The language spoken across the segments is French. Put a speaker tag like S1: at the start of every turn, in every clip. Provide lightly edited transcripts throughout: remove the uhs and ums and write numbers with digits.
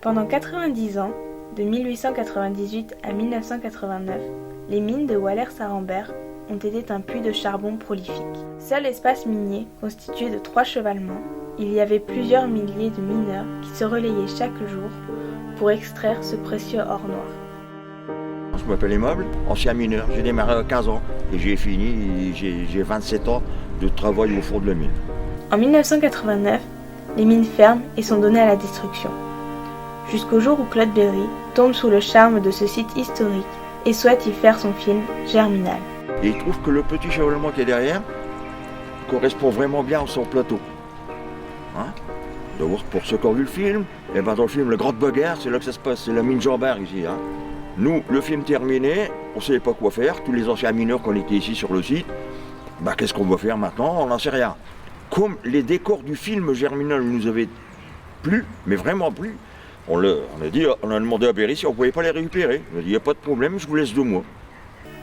S1: Pendant 90 ans, de 1898 à 1989, les mines de Walers-Arambert ont été un puits de charbon prolifique. Seul espace minier, constitué de 3 chevalements, il y avait plusieurs milliers de mineurs qui se relayaient chaque jour pour extraire ce précieux or noir.
S2: Je m'appelle Aimable, ancien mineur. J'ai démarré à 15 ans et j'ai fini, j'ai 27 ans de travail au fond de la mine.
S1: En 1989, les mines ferment et sont données à la destruction. Jusqu'au jour où Claude Berry tombe sous le charme de ce site historique et souhaite y faire son film Germinal.
S2: Et il trouve que le petit chevalement qui est derrière correspond vraiment bien à son plateau. D'abord, pour ceux qui ont vu le film, et ben dans le film La Grande Bagarre, c'est là que ça se passe, c'est la mine Jean-Bart ici. Nous, le film terminé, on ne savait pas quoi faire, tous les anciens mineurs qu'on était ici sur le site, qu'est-ce qu'on va faire maintenant? On n'en sait rien. Comme les décors du film Germinal nous avaient plu, mais vraiment plu, on a demandé à Berry si on ne pouvait pas les récupérer. Il a dit, il n'y a pas de problème, je vous laisse 2 mois.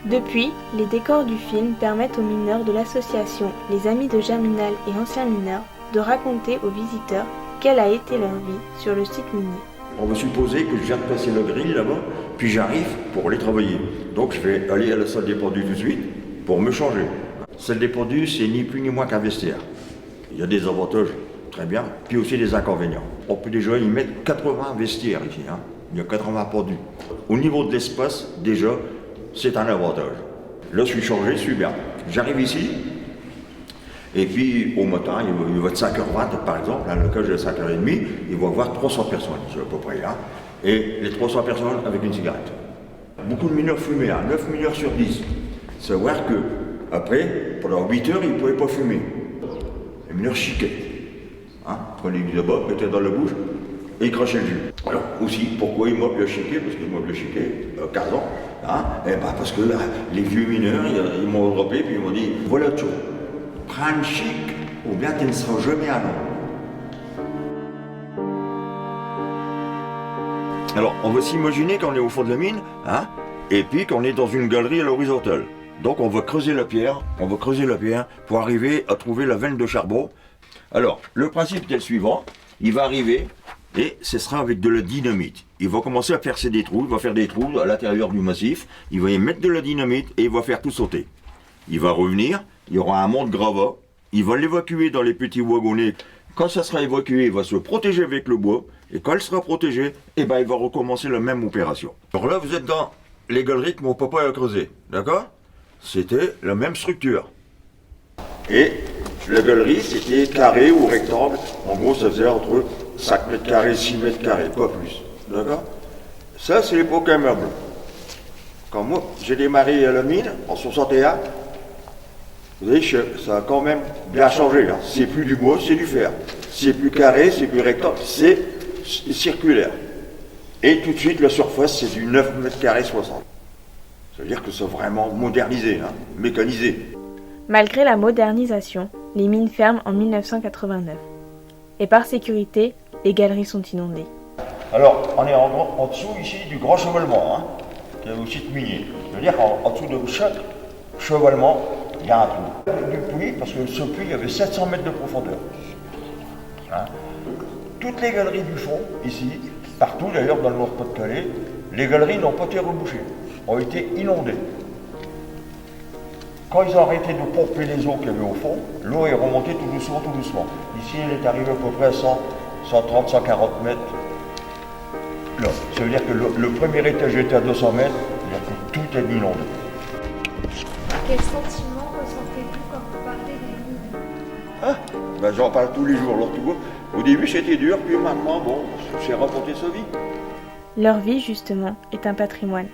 S1: Depuis, les décors du film permettent aux mineurs de l'association Les Amis de Germinal et Anciens Mineurs de raconter aux visiteurs quelle a été leur vie sur le site minier.
S2: On va supposer que je viens de passer le grill là-bas, puis j'arrive pour aller travailler. Donc je vais aller à la salle des pendus tout de suite pour me changer. La salle des pendus, c'est ni plus ni moins qu'un vestiaire. Il y a des avantages, très bien, puis aussi des inconvénients. On peut déjà y mettre 80 vestiaires ici, Il y a 80 pendus. Au niveau de l'espace, déjà, c'est un avantage. Là, je suis changé, je suis bien. J'arrive ici, et puis au matin, il va être 5h20 par exemple, le cas de 5h30, il va y avoir 300 personnes, c'est à peu près là. Et les 300 personnes avec une cigarette. Beaucoup de mineurs fumaient, 9 mineurs sur 10. Savoir que, après, pendant 8 heures, ils ne pouvaient pas fumer. Les mineurs chiquaient. Prenaient du tabac, mettaient dans la bouche et ils crachaient le jus. Alors aussi, pourquoi ils m'ont bien chiqué? Parce qu'ils m'ont bien chiqué, 15 ans. Parce que les vieux mineurs, ils m'ont droppé puis ils m'ont dit, voilà tout. Prends un chic ou bien tu ne seras jamais à l'eau. Alors, on va s'imaginer qu'on est au fond de la mine, et puis qu'on est dans une galerie à l'horizontale. Donc on va creuser la pierre pour arriver à trouver la veine de charbon. Alors, le principe est le suivant, il va arriver et ce sera avec de la dynamite. Il va commencer à percer des trous, il va faire des trous à l'intérieur du massif, il va y mettre de la dynamite et il va faire tout sauter. Il va revenir, il y aura un monte-gravat, il va l'évacuer dans les petits wagonnets. Quand ça sera évacué, il va se protéger avec le bois, et quand il sera protégé, il va recommencer la même opération. Alors là, vous êtes dans les galeries que mon papa a creusées, d'accord? C'était la même structure. Et la galerie, c'était carré ou rectangle. En gros, ça faisait entre 5 mètres carrés, 6 mètres carrés, pas plus, d'accord? Ça, c'est l'époque immeuble. Quand moi, j'ai démarré à la mine, en 61, vous voyez, ça a quand même bien changé. C'est plus du bois, c'est du fer. C'est plus carré, c'est plus rectangle, c'est circulaire. Et tout de suite, la surface, c'est du 9 mètres carrés 60. Ça veut dire que c'est vraiment modernisé, mécanisé.
S1: Malgré la modernisation, les mines ferment en 1989. Et par sécurité, les galeries sont inondées.
S2: Alors, on est en dessous ici du grand chevalement, qui est au site minier. Ça veut dire qu'en dessous de chaque chevalement, il y a un trou. Du puits, parce que ce puits, il y avait 700 mètres de profondeur. Toutes les galeries du fond, ici, partout d'ailleurs dans le Nord-Pas-de-Calais, les galeries n'ont pas été rebouchées, ont été inondées. Quand ils ont arrêté de pomper les eaux qu'il y avait au fond, l'eau est remontée tout doucement, tout doucement. Ici, elle est arrivée à peu près à 130, 140 mètres. Là, ça veut dire que le premier étage était à 200 mètres, c'est-à-dire que tout est inondé.
S3: Quel sentiment ressentez-vous quand vous parlez des mines?
S2: J'en parle tous les jours. Alors, tu vois, au début, c'était dur, puis maintenant, j'ai raconté sa vie.
S1: Leur vie, justement, est un patrimoine,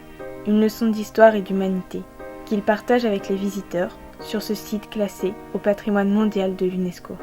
S1: une leçon d'histoire et d'humanité, qu'ils partagent avec les visiteurs sur ce site classé au patrimoine mondial de l'UNESCO.